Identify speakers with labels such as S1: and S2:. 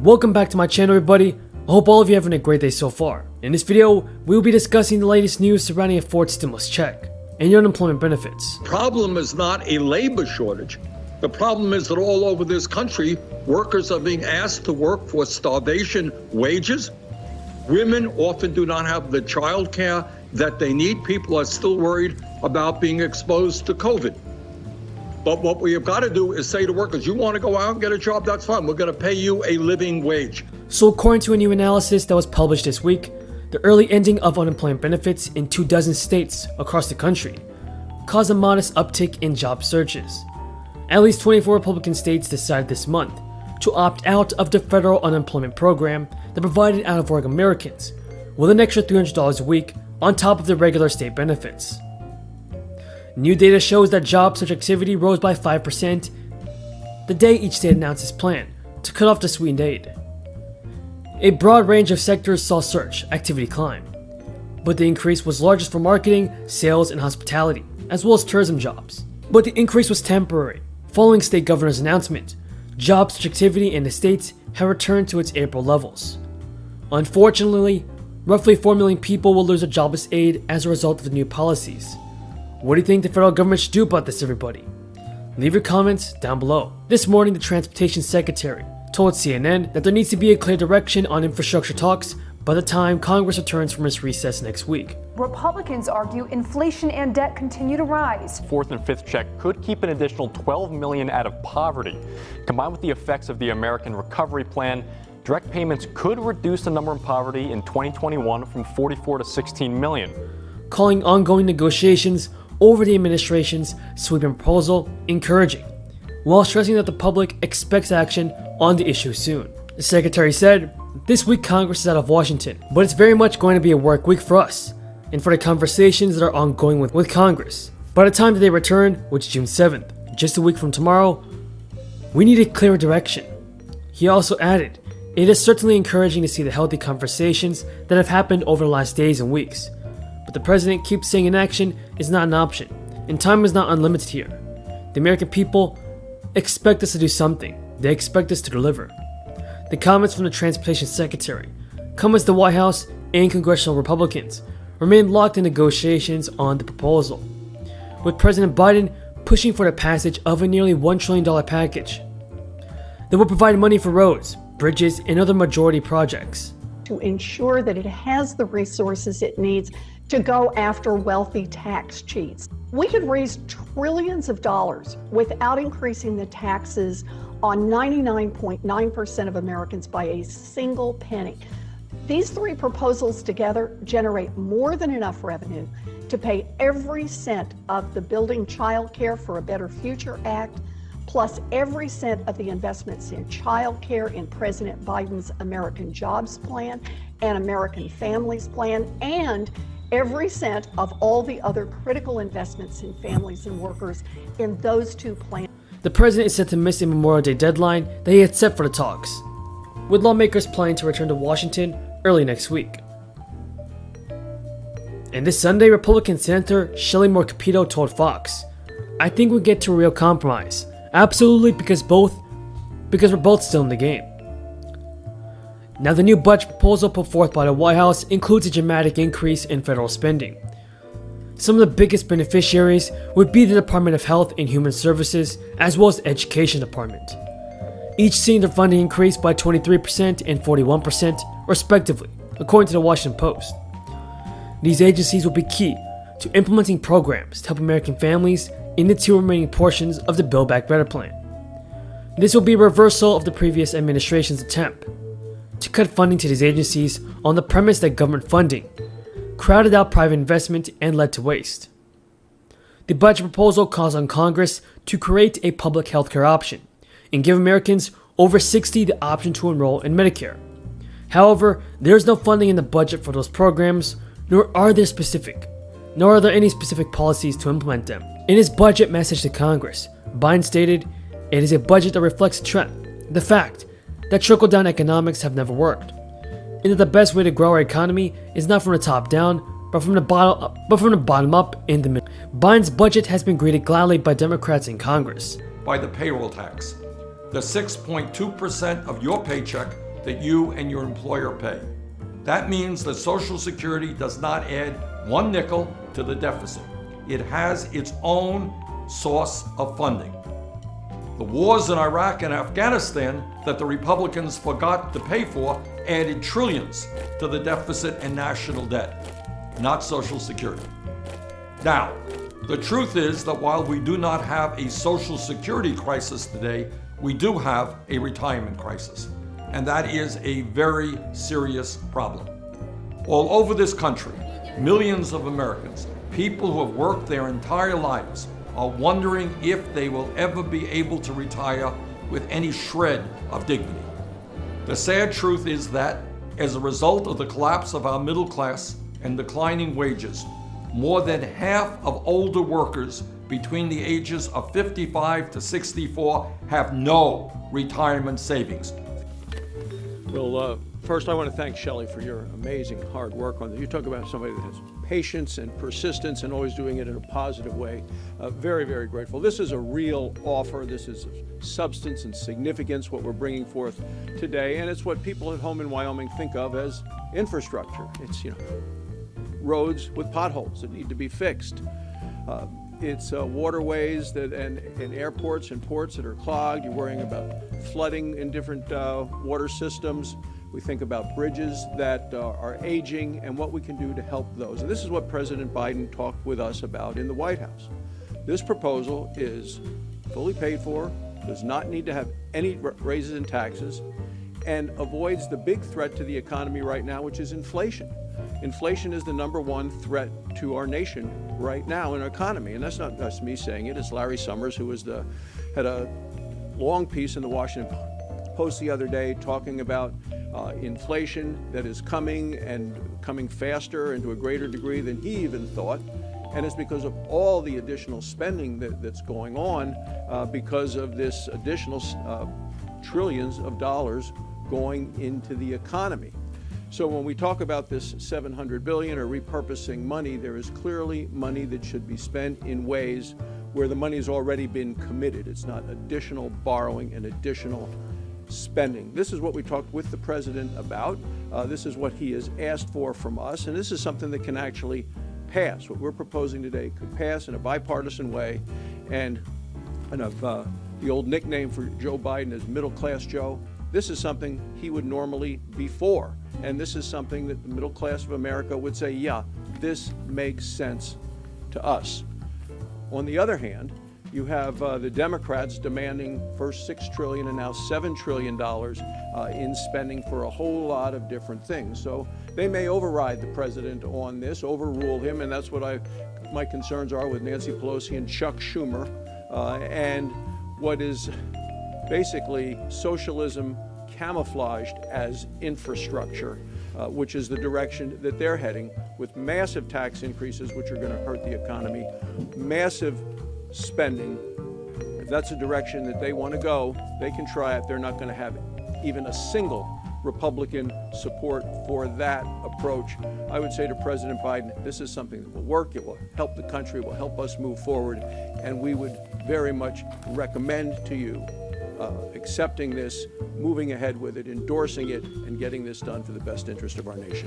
S1: Welcome back to my channel, everybody. I hope all of you are having a great day so far. In this video, we will be discussing the latest news surrounding a fourth stimulus check and your unemployment benefits.
S2: The problem is not a labor shortage. The problem is that all over this country, workers are being asked to work for starvation wages. Women often do not have the child care that they need. People are still worried about being exposed to COVID. But what we have got to do is say to workers, you want to go out and get a job, that's fine. We're going to pay you a living wage.
S1: So according to a new analysis that was published this week, the early ending of unemployment benefits in 24 states across the country caused a modest uptick in job searches. At least 24 Republican states decided this month to opt out of the federal unemployment program that provided out-of-work Americans with an extra $300 a week on top of the regular state benefits. New data shows that job search activity rose by 5% the day each state announced its plan to cut off the sweetened aid. A broad range of sectors saw search activity climb, but the increase was largest for marketing, sales, and hospitality, as well as tourism jobs. But the increase was temporary. Following state governor's announcement, job search activity in the states have returned to its April levels. Unfortunately, roughly 4 million people will lose their jobless aid as a result of the new policies. What do you think the federal government should do about this, everybody? Leave your comments down below. This morning, the Transportation Secretary told CNN that there needs to be a clear direction on infrastructure talks by the time Congress returns from its recess next week.
S3: Republicans argue inflation and debt continue to rise.
S4: Fourth and fifth check could keep an additional 12 million out of poverty. Combined with the effects of the American Recovery Plan, direct payments could reduce the number in poverty in 2021 from 44 to 16 million.
S1: Calling ongoing negotiations over the administration's sweeping proposal encouraging, while stressing that the public expects action on the issue soon. The secretary said, "This week Congress is out of Washington, but it's very much going to be a work week for us and for the conversations that are ongoing with Congress. By the time that they return, which is June 7th, just a week from tomorrow, we need a clearer direction." He also added, "It is certainly encouraging to see the healthy conversations that have happened over the last days and weeks. But the president keeps saying inaction is not an option, and time is not unlimited here. The American people expect us to do something. They expect us to deliver." The comments from the Transportation Secretary come as the White House and congressional Republicans remain locked in negotiations on the proposal, with President Biden pushing for the passage of a nearly $1 trillion package that will provide money for roads, bridges, and other majority projects.
S5: To ensure that it has the resources it needs to go after wealthy tax cheats. We could raise trillions of dollars without increasing the taxes on 99.9% of Americans by a single penny. These three proposals together generate more than enough revenue to pay every cent of the Building Child Care for a Better Future Act, plus every cent of the investments in child care in President Biden's American Jobs Plan and American Families Plan, and every cent of all the other critical investments in families and workers in those two plans.
S1: The president is set to miss a Memorial Day deadline that he had set for the talks, with lawmakers planning to return to Washington early next week. And this Sunday, Republican Senator Shelley Moore Capito told Fox, "I think we'll get to a real compromise. Absolutely, because we're both still in the game." Now, the new budget proposal put forth by the White House includes a dramatic increase in federal spending. Some of the biggest beneficiaries would be the Department of Health and Human Services, as well as the Education Department, each seeing their funding increase by 23% and 41% respectively, according to the Washington Post. These agencies will be key to implementing programs to help American families in the two remaining portions of the Build Back Better plan. This will be a reversal of the previous administration's attempt to cut funding to these agencies on the premise that government funding crowded out private investment and led to waste. The budget proposal calls on Congress to create a public healthcare option and give Americans over 60 the option to enroll in Medicare. However, there is no funding in the budget for those programs, nor are there any specific policies to implement them. In his budget message to Congress, Biden stated, "It is a budget that reflects a trend, the fact that trickle-down economics have never worked, and that the best way to grow our economy is not from the top down, but from the bottom up in the middle." Biden's budget has been greeted gladly by Democrats in Congress.
S2: By the payroll tax. The 6.2% of your paycheck that you and your employer pay. That means that Social Security does not add one nickel to the deficit. It has its own source of funding. The wars in Iraq and Afghanistan that the Republicans forgot to pay for added trillions to the deficit and national debt, not Social Security. Now, the truth is that while we do not have a Social Security crisis today, we do have a retirement crisis, and that is a very serious problem. All over this country, millions of Americans, people who have worked their entire lives, are wondering if they will ever be able to retire with any shred of dignity. The sad truth is that, as a result of the collapse of our middle class and declining wages, more than half of older workers between the ages of 55 to 64 have no retirement savings.
S6: Well, first I want to thank Shelley for your amazing hard work on this. You talk about somebody that has patience and persistence and always doing it in a positive way. Very, very grateful. This is a real offer. This is substance and significance, what we're bringing forth today, and it's what people at home in Wyoming think of as infrastructure. It's, roads with potholes that need to be fixed. It's waterways and airports and ports that are clogged. You're worrying about flooding in different water systems. We think about bridges that are aging and what we can do to help those. And this is what President Biden talked with us about in the White House. This proposal is fully paid for, does not need to have any raises in taxes, and avoids the big threat to the economy right now, which is inflation. Inflation is the number one threat to our nation right now in our economy. And that's not just me saying it, it's Larry Summers, who had a long piece in the Washington Post the other day talking about inflation that is coming and coming faster and to a greater degree than he even thought. And it's because of all the additional spending that's going on because of this additional trillions of dollars going into the economy. So when we talk about this $700 billion or repurposing money, there is clearly money that should be spent in ways where the money has already been committed. It's not additional borrowing and additional spending. This is what we talked with the president about. This is what he has asked for from us, and this is something that can actually pass. What we're proposing today could pass in a bipartisan way, and the old nickname for Joe Biden is Middle Class Joe. This is something he would normally be for, and this is something that the middle class of America would say, yeah, this makes sense to us. On the other hand, you have the Democrats demanding first $6 trillion and now $7 trillion in spending for a whole lot of different things. So they may override the president on this, overrule him, and that's what my concerns are with Nancy Pelosi and Chuck Schumer, and what is basically socialism camouflaged as infrastructure, which is the direction that they're heading, with massive tax increases, which are going to hurt the economy, massive spending. If that's a direction that they want to go, they can try it. They're not going to have even a single Republican support for that approach. I would say to President Biden, this is something that will work. It will help the country, it will help us move forward, and we would very much recommend to you accepting this, moving ahead with it, endorsing it, and getting this done for the best interest of our nation.